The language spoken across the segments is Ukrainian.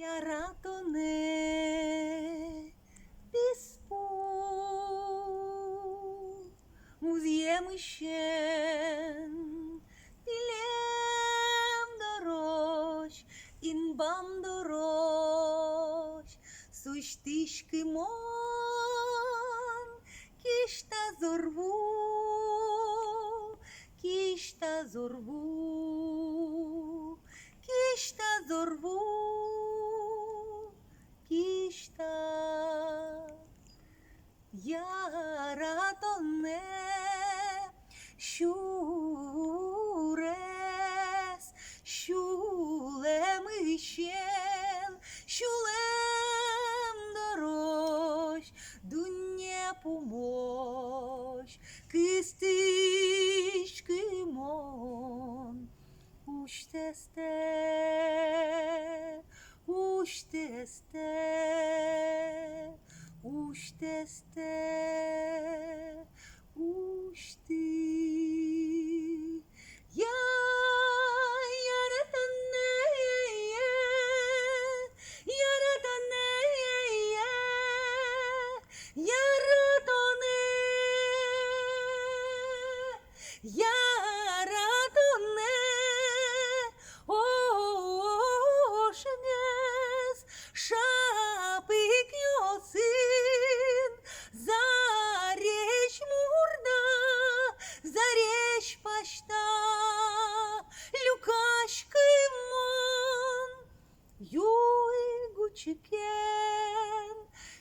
Яратоне піспу, музєм ищен, пілем дорож, інбам дорож, суштишки мон, кішта зорву, кішта зорву, кішта зорву. Kishta yaratone shures shulem ishel shulem dorosh dunye pomosh kistishki mon ushteste Ušteste, ušteste, ušti. Ja, yaratane, yaratane, yaratane, yaratane, Шапик йосин, заречь мурда, заречь пашта, люкашки мон, юй гучикен,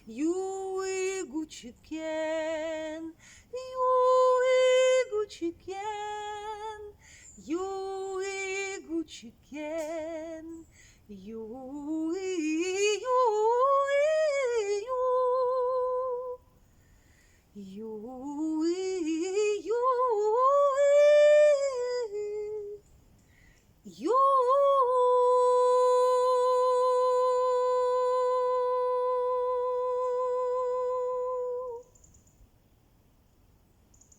юй гучикен, юй гучикен, юй гучикен, юй